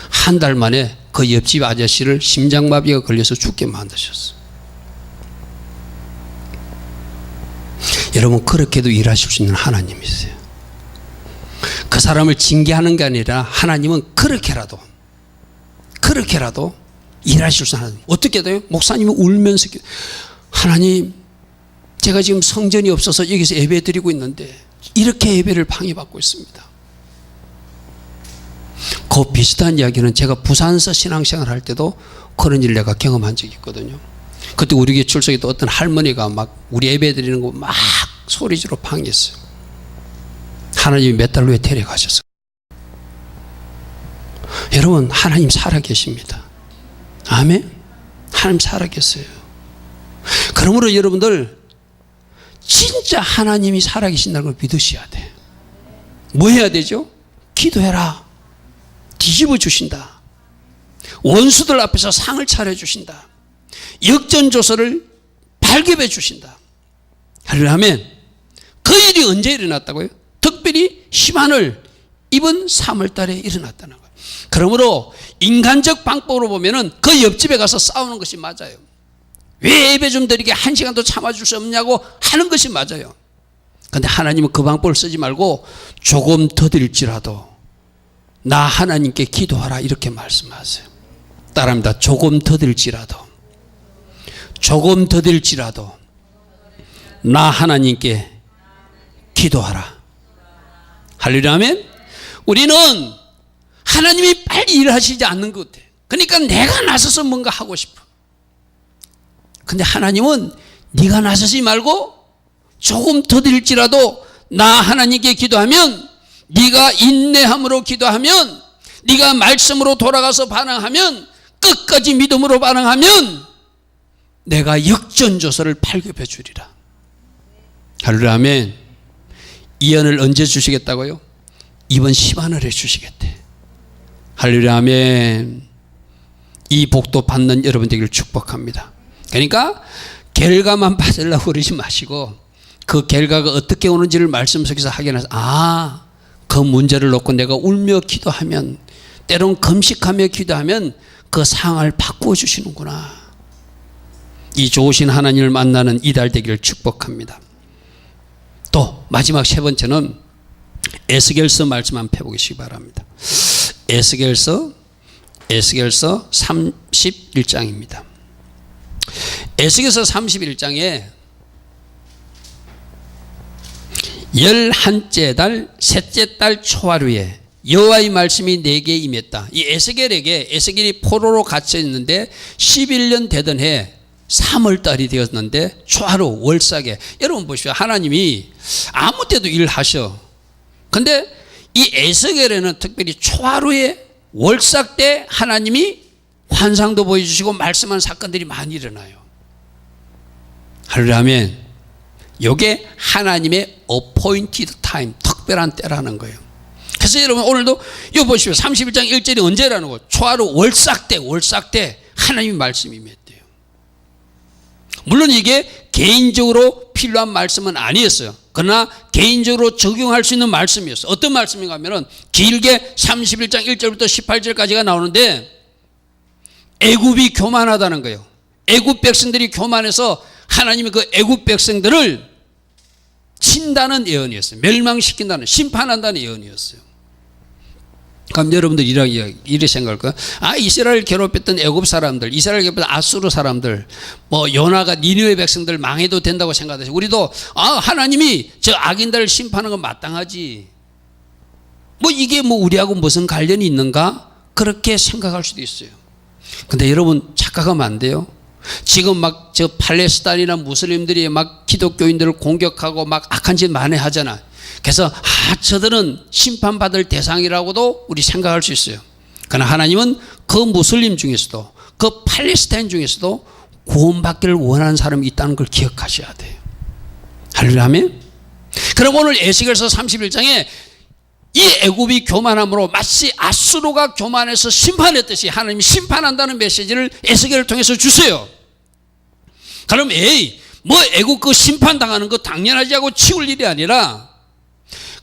한 달 만에 그 옆집 아저씨를 심장마비가 걸려서 죽게 만드셨어. 여러분 그렇게도 일하실 수 있는 하나님이세요. 그 사람을 징계하는 게 아니라 하나님은 그렇게라도 일하실 수 있는 하나님. 어떻게 돼요? 목사님은 울면서 하나님 제가 지금 성전이 없어서 여기서 예배 드리고 있는데 이렇게 예배를 방해받고 있습니다. 그 비슷한 이야기는 제가 부산에서 신앙생활 할 때도 그런 일을 내가 경험한 적이 있거든요. 그때 우리 교회 출석했던 어떤 할머니가 막 우리 예배 드리는 거 막 소리지로 방해했어요. 하나님이 몇 달 후에 데려가셨어요. 여러분 하나님 살아계십니다. 아멘. 하나님 살아계세요. 그러므로 여러분들 진짜 하나님이 살아계신다는 걸 믿으셔야 돼. 뭐 해야 되죠? 기도해라. 뒤집어 주신다. 원수들 앞에서 상을 차려주신다. 역전조서를 발급해 주신다. 할렐루야 아멘. 그 일이 언제 일어났다고요? 특별히 시반을 입은 3월 달에 일어났다는 거예요. 그러므로 인간적 방법으로 보면은 그 옆집에 가서 싸우는 것이 맞아요. 왜 예배 좀 드리게 1시간도 참아줄 수 없냐고 하는 것이 맞아요. 그런데 하나님은 그 방법을 쓰지 말고 조금 더 드릴지라도 나 하나님께 기도하라 이렇게 말씀하세요. 따라합니다. 조금 더 드릴지라도 나 하나님께 기도하라. 할렐루야 아멘. 우리는 하나님이 빨리 일하시지 않는 것 같아요. 그러니까 내가 나서서 뭔가 하고 싶어. 근데 하나님은 네가 나서지 말고 조금 더 드릴지라도 나 하나님께 기도하면, 네가 인내함으로 기도하면, 네가 말씀으로 돌아가서 반응하면, 끝까지 믿음으로 반응하면 내가 역전조서를 발급해 주리라. 할렐루야 아멘. 이恩을 언제 주시겠다고요? 이번 시반월에 주시겠대. 할렐루야 아멘. 이 복도 받는 여러분 되기를 축복합니다. 그러니까 결과만 받으려고 그러지 마시고 그 결과가 어떻게 오는지를 말씀 속에서 확인해서 그 문제를 놓고 내가 울며 기도하면, 때론 금식하며 기도하면 그 상황을 바꾸어 주시는구나. 이 좋으신 하나님을 만나는 이달 되기를 축복합니다. 또 마지막 세 번째는 에스겔서 말씀 한번 펴보시기 바랍니다. 에스겔서 31장입니다. 에스겔서 31장에 11째 달 셋째 달 초하루에 여호와의 말씀이 내게 임했다. 이 에스겔이 포로로 갇혀 있는데 11년 되던 해 3월 달이 되었는데 초하루 월삭에, 여러분 보십시오. 하나님이 아무 때도 일하셔. 근데 이 에스겔에는 특별히 초하루에 월삭 때 하나님이 환상도 보여주시고 말씀하는 사건들이 많이 일어나요. 할렐루야 아멘. 이게 하나님의 appointed time, 특별한 때라는 거예요. 그래서 여러분 오늘도 이거 보십시오. 31장 1절이 언제라는 거예요? 초하루 월삭 때 하나님의 말씀이 임했대요. 물론 이게 개인적으로 필요한 말씀은 아니었어요. 그러나 개인적으로 적용할 수 있는 말씀이었어요. 어떤 말씀인가 하면은 길게 31장 1절부터 18절까지가 나오는데 애굽이 교만하다는 거예요. 애굽 백성들이 교만해서 하나님이 그 애굽 백성들을 친다는 예언이었어요. 멸망시킨다는, 심판한다는 예언이었어요. 그럼 여러분들 이렇게 생각할 거예요. 이스라엘 괴롭혔던 애굽 사람들, 이스라엘 괴롭혔던 아수르 사람들, 요나가 니느웨 백성들 망해도 된다고 생각하듯이 우리도 하나님이 저 악인들을 심판하는 건 마땅하지. 이게 우리하고 무슨 관련이 있는가? 그렇게 생각할 수도 있어요. 근데 여러분 착각하면 안 돼요. 지금 저 팔레스타인이나 무슬림들이 기독교인들을 공격하고 악한 짓 많이 하잖아. 그래서 저들은 심판받을 대상이라고도 우리 생각할 수 있어요. 그러나 하나님은 그 무슬림 중에서도 그 팔레스타인 중에서도 구원받기를 원하는 사람이 있다는 걸 기억하셔야 돼요. 할렐루야 아멘. 그럼 오늘 에스겔서 31장에 이 애굽이 교만함으로 마치 아수르가 교만해서 심판했듯이 하나님이 심판한다는 메시지를 에스겔을 통해서 주세요. 그럼 애굽 그 심판당하는 거 당연하지 하고 치울 일이 아니라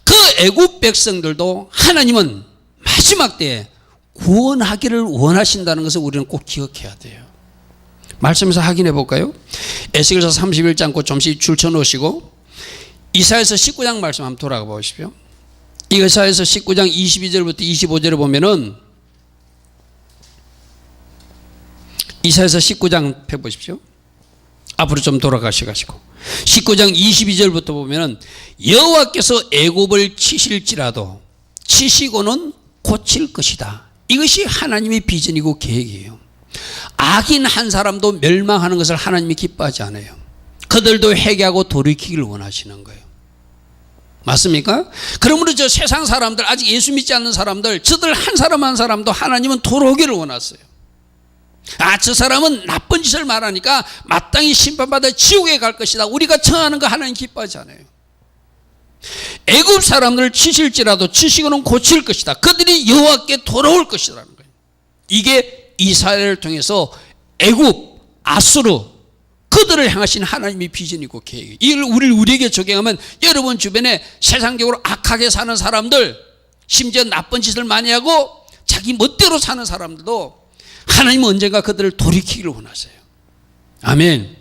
그 애굽 백성들도 하나님은 마지막 때에 구원하기를 원하신다는 것을 우리는 꼭 기억해야 돼요. 말씀에서 확인해 볼까요? 에스겔서 31장 꼭 좀씩 줄쳐 놓으시고 이사야서 19장 말씀 한번 돌아가 보십시오. 이사야서 19장 22절부터 25절을 보면은 이사야서 19장 펴보십시오. 앞으로 좀 돌아가시고 19장 22절부터 보면은 여호와께서 애굽을 치실지라도 치시고는 고칠 것이다. 이것이 하나님의 비전이고 계획이에요. 악인 한 사람도 멸망하는 것을 하나님이 기뻐하지 않아요. 그들도 회개하고 돌이키기를 원하시는 거예요. 맞습니까? 그러므로 저 세상 사람들, 아직 예수 믿지 않는 사람들, 저들 한 사람 한 사람도 하나님은 돌아오기를 원하세요. 저 사람은 나쁜 짓을 말하니까 마땅히 심판받아 지옥에 갈 것이다. 우리가 청하는 거 하나님 기뻐하지 않아요. 애굽 사람들을 치실지라도 치시고는 고칠 것이다. 그들이 여호와께 돌아올 것이라는 거예요. 이게 이스라엘을 통해서 애굽, 아수르 그들을 향하신 하나님의 비전이고 계획이에요. 이걸 우리에게 적용하면 여러분 주변에 세상적으로 악하게 사는 사람들, 심지어 나쁜 짓을 많이 하고 자기 멋대로 사는 사람들도 하나님은 언젠가 그들을 돌이키기를 원하세요. 아멘.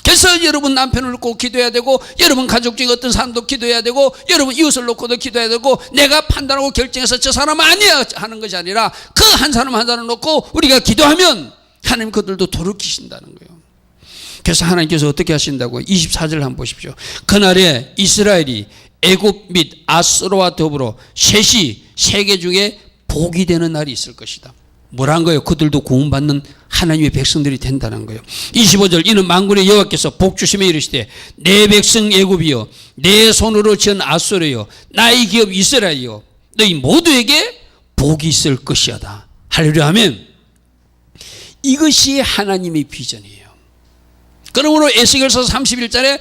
그래서 여러분 남편을 놓고 기도해야 되고, 여러분 가족 중에 어떤 사람도 기도해야 되고, 여러분 이웃을 놓고도 기도해야 되고, 내가 판단하고 결정해서 저 사람 아니야 하는 것이 아니라 그 한 사람 한 사람 놓고 우리가 기도하면 하나님 그들도 돌이키신다는 거예요. 그래서 하나님께서 어떻게 하신다고? 24절 한번 보십시오. 그날에 이스라엘이 애굽 및 아수르와 더불어 셋이 세계 중에 복이 되는 날이 있을 것이다. 뭐란 거예요? 그들도 구원받는 하나님의 백성들이 된다는 거예요. 25절 이는 만군의 여호와께서 복 주시며 이르시되 내 백성 애굽이여 내 손으로 지은 아수르여 나의 기업 이스라엘이여 너희 모두에게 복이 있을 것이야다. 할렐루야 아멘. 이것이 하나님의 비전이에요. 그러므로 에스겔서 31절에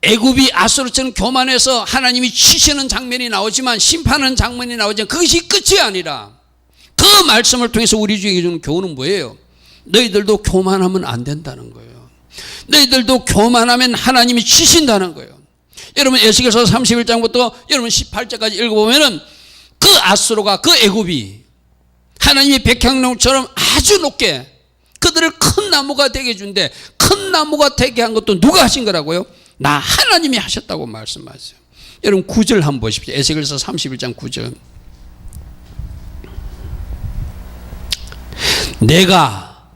애굽이 아수르처럼 교만해서 하나님이 치시는 장면이 나오지만, 심판하는 장면이 나오지만 그것이 끝이 아니라 그 말씀을 통해서 우리 중에 주는 교훈은 뭐예요? 너희들도 교만하면 안 된다는 거예요. 너희들도 교만하면 하나님이 치신다는 거예요. 여러분 에스겔서 31장부터 여러분 18절까지 읽어보면은 그 아수르가, 그 애굽이 하나님의 백향목처럼 아주 높게 그들을 큰 나무가 되게 준대. 큰 나무가 되게 한 것도 누가 하신 거라고요? 나 하나님이 하셨다고 말씀하세요. 여러분 9절 한번 보십시오. 에스겔서 31장 9절. 내가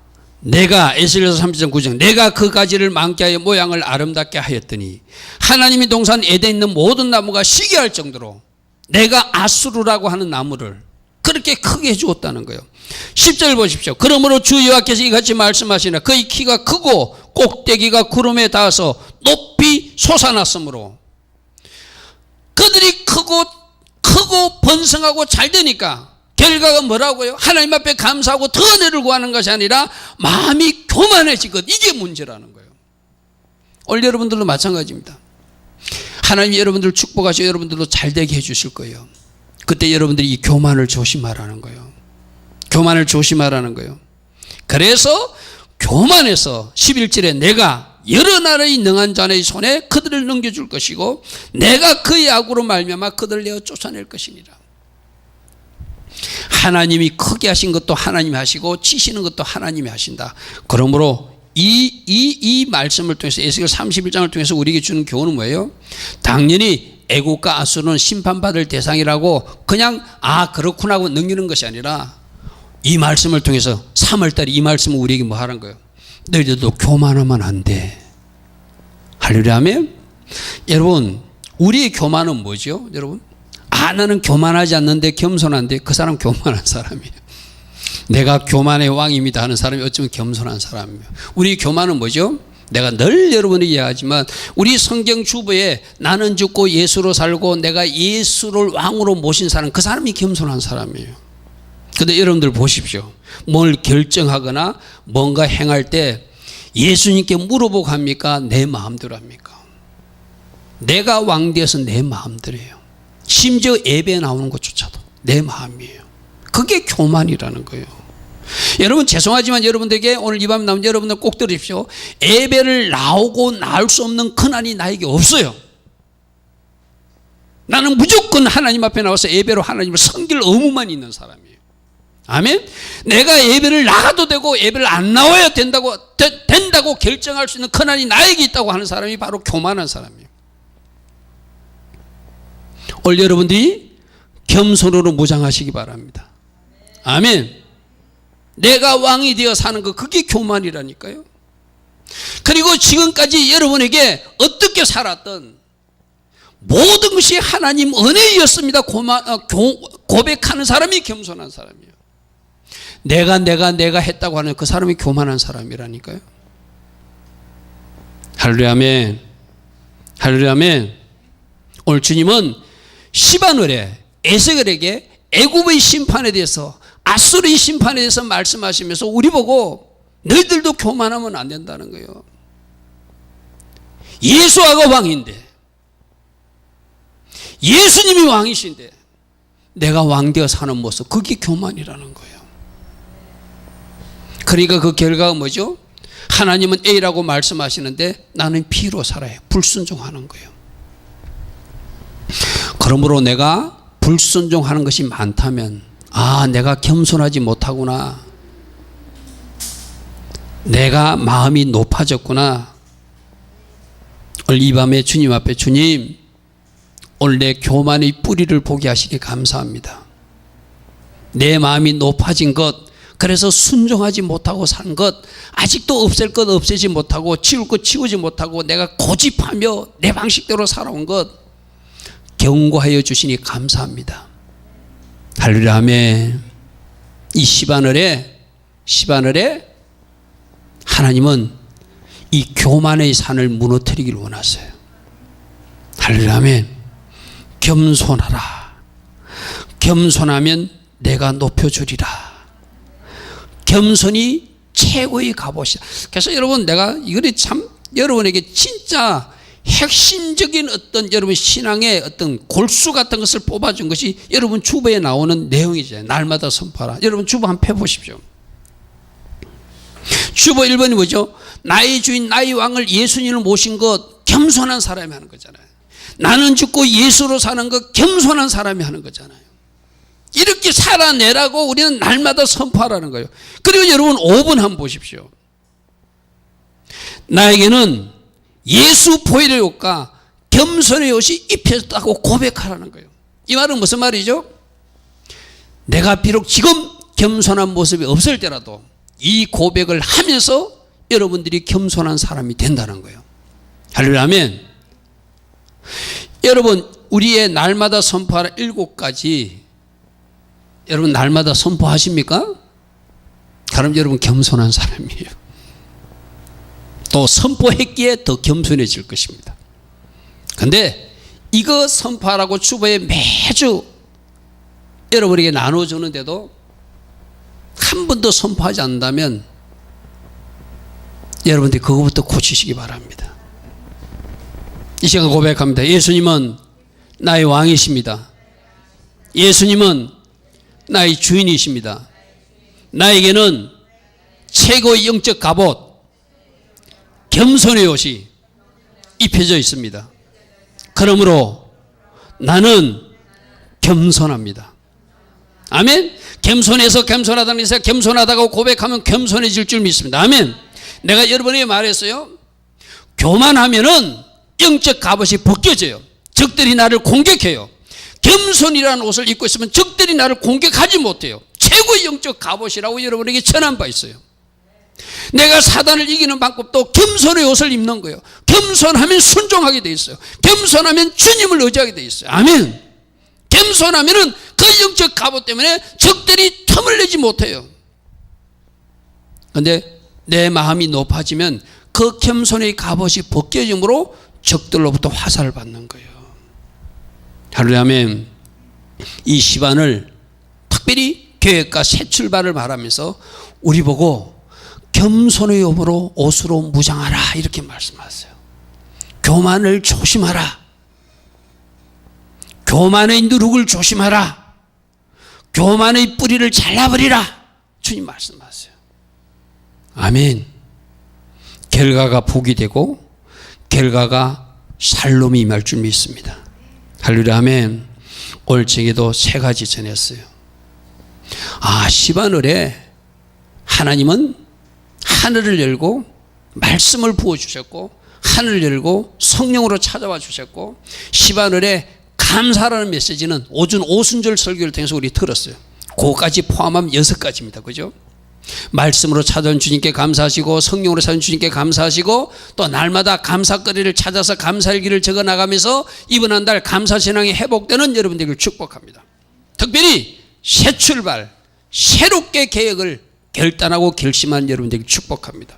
내가 에스겔서 30장 9절 내가 그 가지를 많게 하여 모양을 아름답게 하였더니 하나님이 동산 에덴에 있는 모든 나무가 시기할 정도로 내가 아수르라고 하는 나무를 그렇게 크게 해주었다는 거예요. 10절 보십시오. 그러므로 주 여호와께서 이같이 말씀하시나 그의 키가 크고 꼭대기가 구름에 닿아서 높이 솟아났으므로 그들이 크고 번성하고 잘 되니까 결과가 뭐라고요? 하나님 앞에 감사하고 더 은혜를 구하는 것이 아니라 마음이 교만해지거든. 이게 문제라는 거예요. 오늘 여러분들도 마찬가지입니다. 하나님이 여러분들을 축복하시고 여러분들도 잘되게 해주실 거예요. 그때 여러분들이 이 교만을 조심하라는 거예요. 교만을 조심하라는 거예요. 그래서 교만해서 11절에 내가 여러 나라의 능한 자의 손에 그들을 넘겨줄 것이고 내가 그의 악으로 말미암아 그들을 내어 쫓아낼 것이니라. 하나님이 크게 하신 것도 하나님이 하시고 치시는 것도 하나님이 하신다. 그러므로 이 말씀을 통해서 에스겔 31장을 통해서 우리에게 주는 교훈은 뭐예요? 당연히 애국과 아수르는 심판받을 대상이라고 그냥 그렇구나 하고 넘기는 것이 아니라 이 말씀을 통해서 3월달에 이 말씀은 우리에게 뭐 하는 거예요? 너희들도 교만하면 안 돼. 할렐루야 아멘. 여러분 우리의 교만은 뭐죠? 여러분 나는 교만하지 않는데 겸손한데 그 사람 교만한 사람이에요. 내가 교만의 왕입니다 하는 사람이 어쩌면 겸손한 사람이에요. 우리 교만은 뭐죠? 내가 늘 여러분에게 이야기하지만 우리 성경 주부에 나는 죽고 예수로 살고 내가 예수를 왕으로 모신 사람 그 사람이 겸손한 사람이에요. 그런데 여러분들 보십시오. 뭘 결정하거나 뭔가 행할 때 예수님께 물어보고 합니까? 내 마음대로 합니까? 내가 왕 되어서 내 마음대로예요. 심지어 예배에 나오는 것조차도 내 마음이에요. 그게 교만이라는 거예요. 여러분 죄송하지만 여러분들에게 오늘 이 밤 나온 여러분들 꼭 들으십시오. 예배를 나오고 나올 수 없는 큰한이 나에게 없어요. 나는 무조건 하나님 앞에 나와서 예배로 하나님을 섬길 의무만 있는 사람이에요. 아멘. 내가 예배를 나가도 되고 예배를 안 나와야 된다고 결정할 수 있는 큰한이 나에게 있다고 하는 사람이 바로 교만한 사람이에요. 오늘 여러분들이 겸손으로 무장하시기 바랍니다. 아멘. 내가 왕이 되어 사는 거 그게 교만이라니까요. 그리고 지금까지 여러분에게 어떻게 살았던 모든 것이 하나님 은혜였습니다. 고백하는 사람이 겸손한 사람이에요. 내가 했다고 하는 그 사람이 교만한 사람이라니까요. 할렐루야 아멘. 할렐루야 아멘. 오늘 주님은 시바늘에 에스겔에게 애굽의 심판에 대해서 아수르의 심판에 대해서 말씀하시면서 우리 보고 너희들도 교만하면 안 된다는 거예요. 예수아가 왕인데 예수님이 왕이신데 내가 왕되어 사는 모습 그게 교만이라는 거예요. 그러니까 그 결과가 뭐죠? 하나님은 A라고 말씀하시는데 나는 B로 살아요. 불순종하는 거예요. 그러므로 내가 불순종하는 것이 많다면 내가 겸손하지 못하구나. 내가 마음이 높아졌구나. 오늘 이 밤에 주님 앞에 주님 오늘 내 교만의 뿌리를 보게 하시니 감사합니다. 내 마음이 높아진 것 그래서 순종하지 못하고 산 것 아직도 없앨 것 없애지 못하고 치울 것 치우지 못하고 내가 고집하며 내 방식대로 살아온 것 경고하여 주시니 감사합니다. 할렐루야 아멘. 이 시바늘에 하나님은 이 교만의 산을 무너뜨리기를 원하세요. 할렐루야 아멘. 겸손하라. 겸손하면 내가 높여주리라. 겸손이 최고의 갑옷이다. 그래서 여러분 내가 이거를 참 여러분에게 진짜 핵심적인 어떤 여러분 신앙의 어떤 골수 같은 것을 뽑아준 것이 여러분 주보에 나오는 내용이죠. 날마다 선포하라. 여러분 주보 한번 펴보십시오. 주보 1번이 뭐죠? 나의 주인 나의 왕을 예수님을 모신 것 겸손한 사람이 하는 거잖아요. 나는 죽고 예수로 사는 것 겸손한 사람이 하는 거잖아요. 이렇게 살아내라고 우리는 날마다 선포하라는 거예요. 그리고 여러분 5번 한번 보십시오. 나에게는 예수 보혈의 옷과 겸손의 옷이 입혀졌다고 고백하라는 거예요. 이 말은 무슨 말이죠? 내가 비록 지금 겸손한 모습이 없을 때라도 이 고백을 하면서 여러분들이 겸손한 사람이 된다는 거예요. 할렐루야, 아멘. 여러분, 우리의 날마다 선포하는 7가지, 여러분 날마다 선포하십니까? 그럼 여러분 겸손한 사람이에요. 또 선포했기에 더 겸손해질 것입니다. 근데 이거 선포하라고 주보에 매주 여러분에게 나눠주는데도 한 번도 선포하지 않는다면 여러분들이 그거부터 고치시기 바랍니다. 이 시간 고백합니다. 예수님은 나의 왕이십니다. 예수님은 나의 주인이십니다. 나에게는 최고의 영적 갑옷, 겸손의 옷이 입혀져 있습니다. 그러므로 나는 겸손합니다. 아멘. 겸손해서 겸손하다는 것에서 겸손하다고 고백하면 겸손해질 줄 믿습니다. 아멘. 내가 여러분에게 말했어요. 교만하면은 영적 갑옷이 벗겨져요. 적들이 나를 공격해요. 겸손이라는 옷을 입고 있으면 적들이 나를 공격하지 못해요. 최고의 영적 갑옷이라고 여러분에게 전한 바 있어요. 내가 사단을 이기는 방법도 겸손의 옷을 입는 거예요. 겸손하면 순종하게 돼 있어요. 겸손하면 주님을 의지하게 돼 있어요. 아멘. 겸손하면은 그 영적 갑옷 때문에 적들이 틈을 내지 못해요. 그런데 내 마음이 높아지면 그 겸손의 갑옷이 벗겨짐으로 적들로부터 화살을 받는 거예요. 할렐루야, 아멘. 이 시간을 특별히 계획과 새 출발을 말하면서 우리 보고 겸손의 옷으로 무장하라 이렇게 말씀하세요. 교만을 조심하라. 교만의 누룩을 조심하라. 교만의 뿌리를 잘라버리라. 주님 말씀하세요. 아멘. 결과가 복이 되고 결과가 살롬이 임할 줄 믿습니다. 할렐루야, 아멘. 오늘 저에게도 3가지 전했어요. 시바늘에 하나님은 하늘을 열고 말씀을 부어주셨고 하늘을 열고 성령으로 찾아와 주셨고 시바늘에 감사라는 메시지는 오순절 설교를 통해서 우리 들었어요. 그거까지 포함하면 6가지입니다. 그죠? 말씀으로 찾아온 주님께 감사하시고 성령으로 찾아온 주님께 감사하시고 또 날마다 감사거리를 찾아서 감사일기를 적어나가면서 이번 한 달 감사신앙이 회복되는 여러분들을 축복합니다. 특별히 새 출발, 새롭게 계획을 결단하고 결심한 여러분들에게 축복합니다.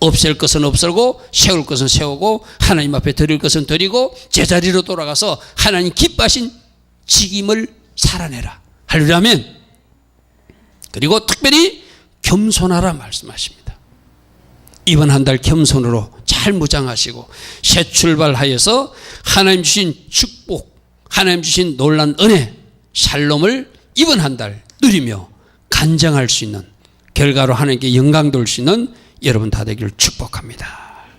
없앨 것은 없애고 세울 것은 세우고 하나님 앞에 드릴 것은 드리고 제자리로 돌아가서 하나님 기뻐하신 직임을 살아내라. 할렐루야, 아멘. 그리고 특별히 겸손하라 말씀하십니다. 이번 한 달 겸손으로 잘 무장하시고 새 출발하여서 하나님 주신 축복, 하나님 주신 놀란 은혜, 샬롬을 이번 한 달 누리며 간증할 수 있는 결과로 하나님께 영광 돌 수 있는 여러분 다 되기를 축복합니다.